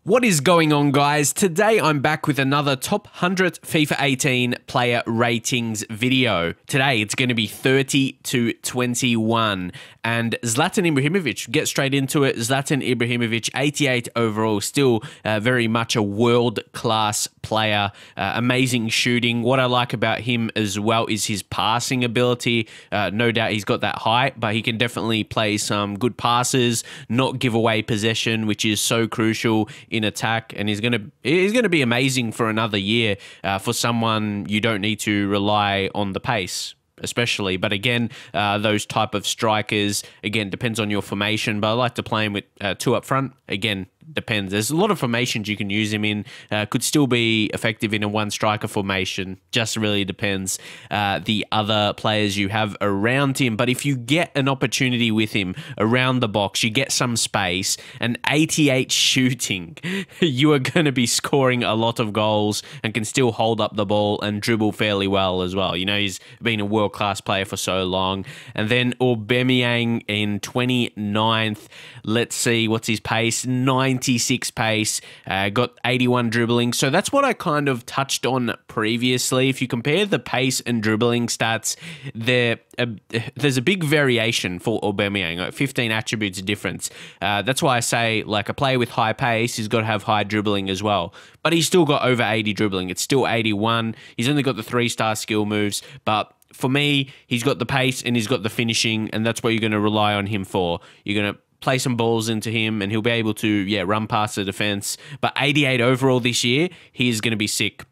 What is going on, guys? Today I'm back with another top 100 FIFA 18 player ratings video. Today it's going to be 30 to 21 and Zlatan Ibrahimovic. Get straight into it. Zlatan Ibrahimovic, 88 overall, still very much a world-class player. Amazing shooting. What I like about him as well is his passing ability. No doubt he's got that height, but he can definitely play some good passes, not give away possession, which is so crucial in attack, and he's gonna be amazing for another year for someone you don't need to rely on the pace especially. But again, those type of strikers, again, depends on your formation, but I like to play him with two up front. Again, depends. There's a lot of formations you can use him in. Could still be effective in a one striker formation. Just really depends the other players you have around him. But if you get an opportunity with him around the box, you get some space, and 88 shooting, you are going to be scoring a lot of goals and can still hold up the ball and dribble fairly well as well. You know, he's been a world-class player for so long. And then Aubameyang in 29th. Let's see, what's his pace? 96 pace, got 81 dribbling. So that's what I kind of touched on previously. If you compare the pace and dribbling stats, there's a big variation for Aubameyang, like 15 attributes difference. That's why I say, like, a player with high pace, he's got to have high dribbling as well. But he's still got over 80 dribbling. It's still 81. He's only got the 3-star skill moves, but for me, he's got the pace and he's got the finishing, and that's what you're going to rely on him for. You're going to play some balls into him and he'll be able to, run past the defense. But 88 overall this year, he is going to be sick.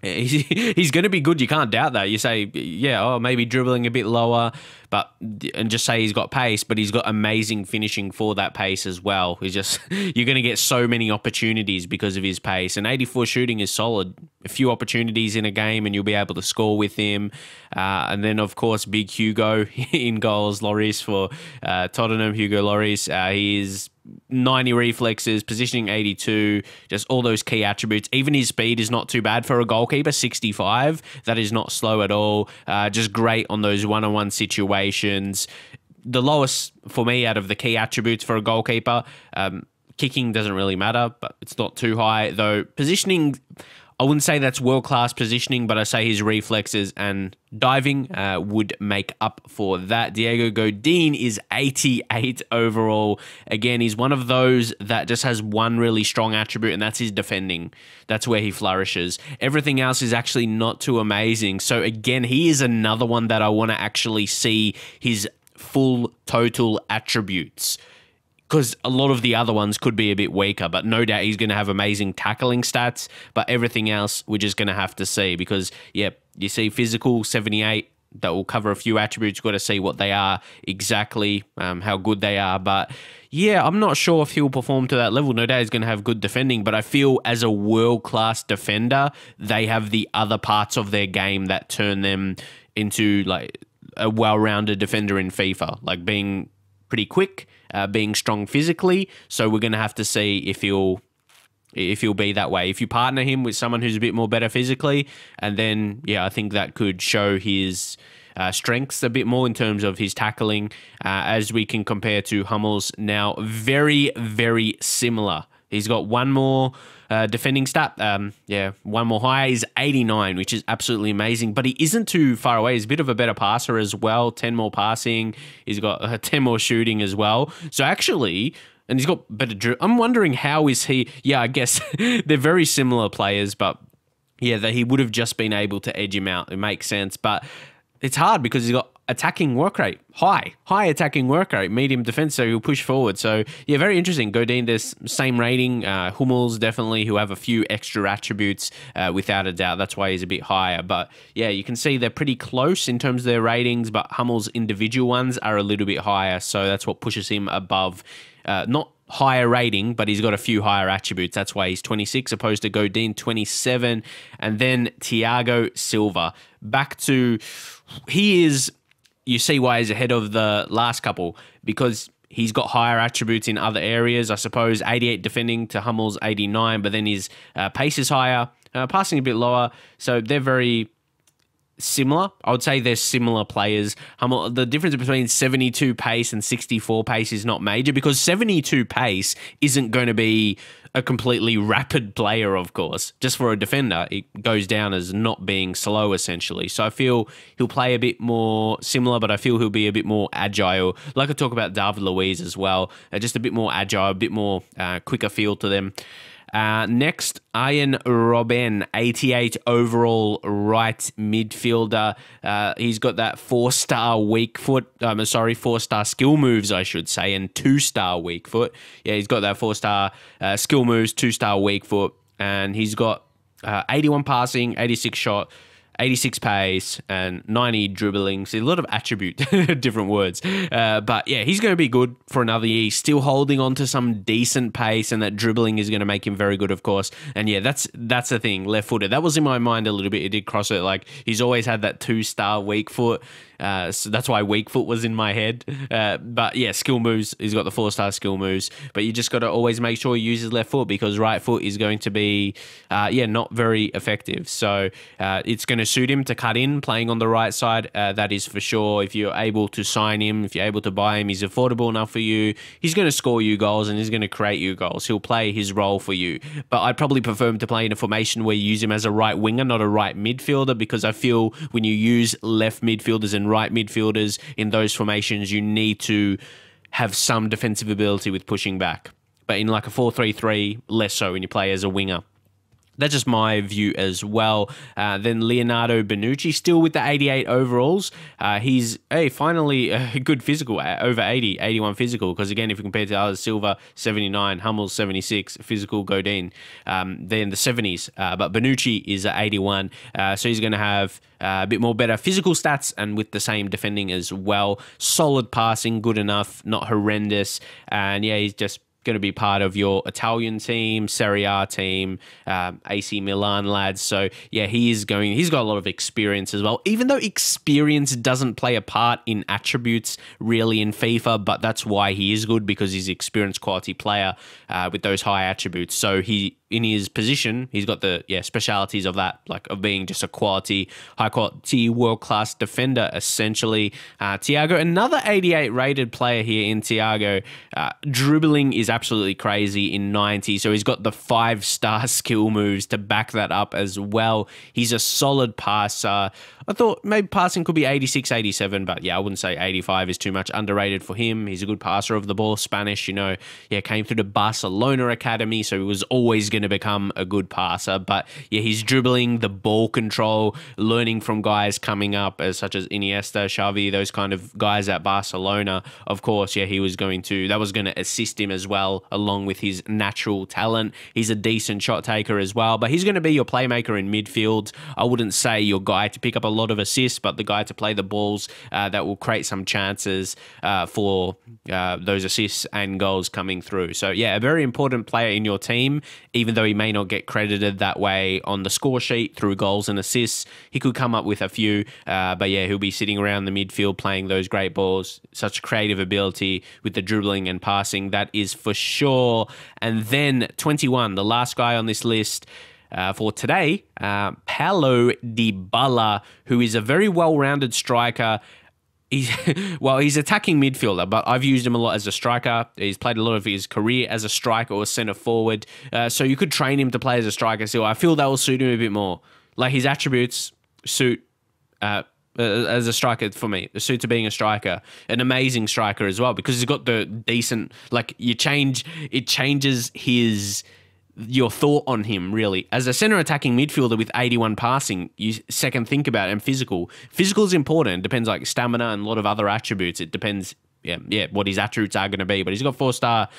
He's going to be good. You can't doubt that. You say, maybe dribbling a bit lower, and just say he's got pace, but he's got amazing finishing for that pace as well. You're going to get so many opportunities because of his pace. And 84 shooting is solid. A few opportunities in a game and you'll be able to score with him. And then, of course, big Hugo in goals. Lloris for Tottenham, Hugo Lloris. He is 90 reflexes, positioning 82, just all those key attributes. Even his speed is not too bad for a goalkeeper, 65. That is not slow at all. Just great on those one-on-one situations. The lowest for me out of the key attributes for a goalkeeper, kicking doesn't really matter, but it's not too high. Though positioning, I wouldn't say that's world-class positioning, but I say his reflexes and diving would make up for that. Diego Godin is 88 overall. Again, he's one of those that just has one really strong attribute, and that's his defending. That's where he flourishes. Everything else is actually not too amazing. So again, he is another one that I want to actually see his full total attributes, because a lot of the other ones could be a bit weaker, but no doubt he's going to have amazing tackling stats, but everything else we're just going to have to see because, you see physical, 78, that will cover a few attributes. You've got to see what they are exactly, how good they are, but I'm not sure if he'll perform to that level. No doubt he's going to have good defending, but I feel as a world-class defender, they have the other parts of their game that turn them into like a well-rounded defender in FIFA, like being pretty quick, being strong physically. So we're going to have to see if he'll be that way. If you partner him with someone who's a bit more better physically, and then, I think that could show his strengths a bit more in terms of his tackling, as we can compare to Hummels now. Very, very similar. He's got one more defending stat. One more higher is 89, which is absolutely amazing. But he isn't too far away. He's a bit of a better passer as well. 10 more passing. He's got 10 more shooting as well. So actually, and he's got better. I'm wondering how is he? I guess they're very similar players, but that he would have just been able to edge him out. It makes sense, but it's hard because he's got attacking work rate, high attacking work rate, medium defense, so he'll push forward. So, very interesting. Godin, there's same rating. Hummels, definitely, who have a few extra attributes, without a doubt. That's why he's a bit higher. But, you can see they're pretty close in terms of their ratings, but Hummels' individual ones are a little bit higher, so that's what pushes him above. Not higher rating, but he's got a few higher attributes. That's why he's 26 opposed to Godin 27. And then Thiago Silva. You see why he's ahead of the last couple, because he's got higher attributes in other areas. I suppose 88 defending to Hummels 89, but then his pace is higher, passing a bit lower. So they're very similar. I would say they're similar players. The difference between 72 pace and 64 pace is not major, because 72 pace isn't going to be a completely rapid player, of course. Just for a defender, it goes down as not being slow, essentially. So I feel he'll play a bit more similar, but I feel he'll be a bit more agile. Like I talk about David Luiz as well, just a bit more agile, a bit more quicker feel to them. Next, Arjen Robben, 88 overall right midfielder. He's got that 4-star weak foot. 4-star skill moves, I should say, and 2-star weak foot. Yeah, he's got that 4-star skill moves, 2-star weak foot, and he's got 81 passing, 86 shot, 86 pace, and 90 dribbling. So a lot of attribute, different words. But yeah, he's going to be good for another year. He's still holding on to some decent pace, and that dribbling is going to make him very good, of course. And yeah, that's the thing, left-footed. That was in my mind a little bit. It did cross it. Like, he's always had that 2-star weak foot. So that's why weak foot was in my head. But yeah, skill moves. He's got the 4-star skill moves. But you just got to always make sure you use his left foot, because right foot is going to be, not very effective. So it's going to suit him to cut in playing on the right side. That is for sure. If you're able to sign him, if you're able to buy him, he's affordable enough for you. He's going to score you goals and he's going to create you goals. He'll play his role for you. But I'd probably prefer him to play in a formation where you use him as a right winger, not a right midfielder, because I feel when you use left midfielders and right midfielders in those formations, you need to have some defensive ability with pushing back. But in like a 4-3-3, less so when you play as a winger. That's just my view as well. Then Leonardo Bonucci, still with the 88 overalls. He's finally a good physical, over 80, 81 physical. Because again, if you compare to others, Silva 79, Hummels 76, physical Godin, then the 70s. But Bonucci is at 81, so he's going to have a bit more better physical stats and with the same defending as well. Solid passing, good enough, not horrendous. And yeah, he's just going to be part of your Italian team, Serie A team, AC Milan lads. So yeah, he's got a lot of experience as well, even though experience doesn't play a part in attributes really in FIFA, but that's why he is good, because he's an experienced quality player with those high attributes. So in his position, he's got the specialities of that, like of being just a high quality, world class defender, essentially. Thiago, another 88 rated player here in Thiago. Dribbling is absolutely crazy in 90, so he's got the 5-star skill moves to back that up as well. He's a solid passer. I thought maybe passing could be 86, 87, but yeah, I wouldn't say 85 is too much underrated for him. He's a good passer of the ball. Spanish, came through the Barcelona academy, so he was always going to become a good passer. But yeah, he's dribbling, the ball control, learning from guys coming up such as Iniesta, Xavi, those kind of guys at Barcelona. Of course, yeah, that was going to assist him as well, along with his natural talent. He's a decent shot taker as well, but he's going to be your playmaker in midfield. I wouldn't say your guy to pick up a lot of assists, but the guy to play the balls that will create some chances for those assists and goals coming through. So yeah, a very important player in your team, even though he may not get credited that way on the score sheet through goals and assists. He could come up with a few, but yeah, he'll be sitting around the midfield playing those great balls. Such creative ability with the dribbling and passing, that is for sure. And then 21, the last guy on this list for today, Paulo Dybala, who is a very well-rounded striker. He's attacking midfielder, but I've used him a lot as a striker. He's played a lot of his career as a striker or centre forward. So you could train him to play as a striker. So I feel that will suit him a bit more. Like, his attributes suit as a striker for me. The suit to being a striker, an amazing striker as well, because he's got the decent, it changes your thought on him, really. As a centre attacking midfielder with 81 passing, you second think about it. And physical is important. It depends, like stamina and a lot of other attributes. It depends, what his attributes are going to be. But he's got 4-star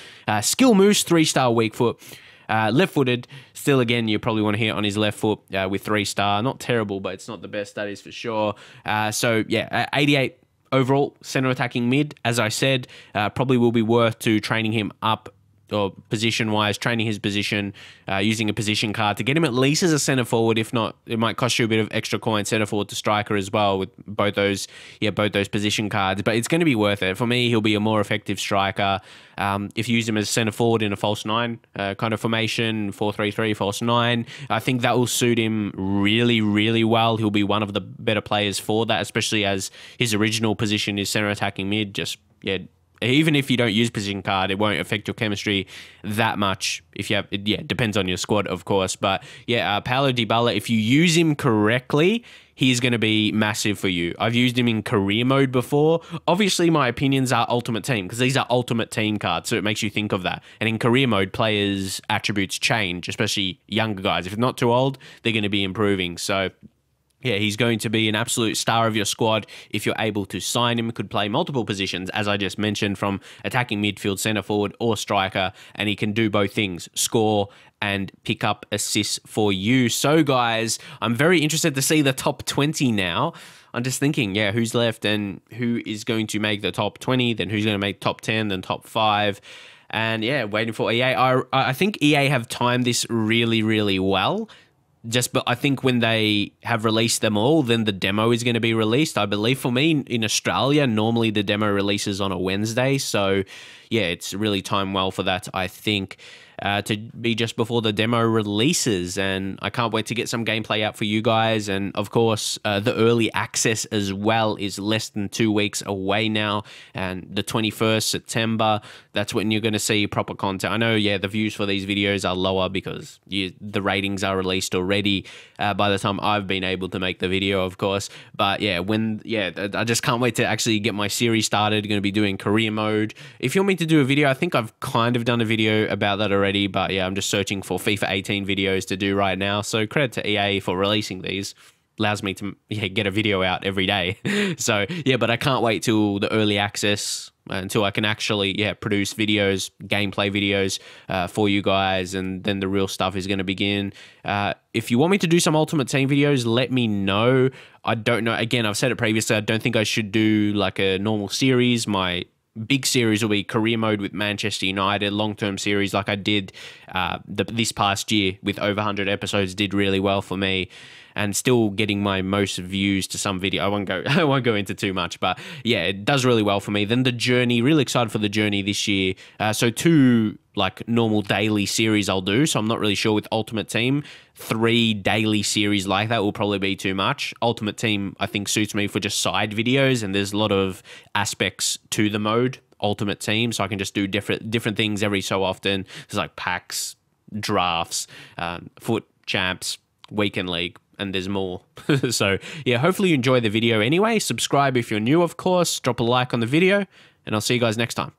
skill moves, 3-star weak foot. Left-footed, still, again, you probably want to hear on his left foot with 3-star. Not terrible, but it's not the best, that is for sure. 88 overall, centre attacking mid, as I said, probably will be worth to training him up, or position-wise, training his position, using a position card to get him at least as a centre forward. If not, it might cost you a bit of extra coin, centre forward to striker as well, with both those position cards. But it's going to be worth it. For me, he'll be a more effective striker. If you use him as centre forward in a false 9 kind of formation, 4-3-3, false 9, I think that will suit him really, really well. He'll be one of the better players for that, especially as his original position is centre attacking mid. even if you don't use position card, it won't affect your chemistry that much. If you have, yeah, it depends on your squad, of course. But yeah, Paulo Dybala, if you use him correctly, he's going to be massive for you. I've used him in career mode before. Obviously, my opinions are ultimate team because these are ultimate team cards, so it makes you think of that. And in career mode, players' attributes change, especially younger guys. If they're not too old, they're going to be improving. So yeah, he's going to be an absolute star of your squad if you're able to sign him. Could play multiple positions, as I just mentioned, from attacking midfield, centre forward, or striker, and he can do both things, score and pick up assists for you. So, guys, I'm very interested to see the top 20 now. I'm just thinking, yeah, who's left and who is going to make the top 20, then who's going to make top 10, then top 5. And yeah, waiting for EA. I think EA have timed this really, really well. But I think when they have released them all, then the demo is going to be released. I believe for me in Australia, normally the demo releases on a Wednesday. So yeah, it's really timed well for that, I think, to be just before the demo releases. And I can't wait to get some gameplay out for you guys. And of course, the early access as well is less than 2 weeks away now. And the 21st September, that's when you're going to see proper content. I know, yeah, the views for these videos are lower because the ratings are released already by the time I've been able to make the video, of course. But yeah, I just can't wait to actually get my series started. Going to be doing career mode. If you want me to do a video, I think I've kind of done a video about that already. But yeah, I'm just searching for FIFA 18 videos to do right now. So credit to EA for releasing these. Allows me to get a video out every day. So yeah, but I can't wait till the early access until I can actually produce videos, gameplay videos for you guys, and then the real stuff is going to begin. If you want me to do some Ultimate Team videos, let me know. I don't know. Again, I've said it previously. I don't think I should do like a normal series. My big series will be career mode with Manchester United, long-term series like I did this past year with over 100 episodes, did really well for me, and still getting my most views to some video. I won't go into too much, but yeah, it does really well for me. Then the journey, really excited for the journey this year. So 2 like normal daily series I'll do. So I'm not really sure with Ultimate Team. 3 daily series like that will probably be too much. Ultimate Team, I think, suits me for just side videos, and there's a lot of aspects to the mode Ultimate Team, so I can just do different things every so often. There's like packs, drafts, foot champs, weekend league, and there's more. So yeah, hopefully you enjoy the video anyway. Subscribe if you're new, of course. Drop a like on the video, and I'll see you guys next time.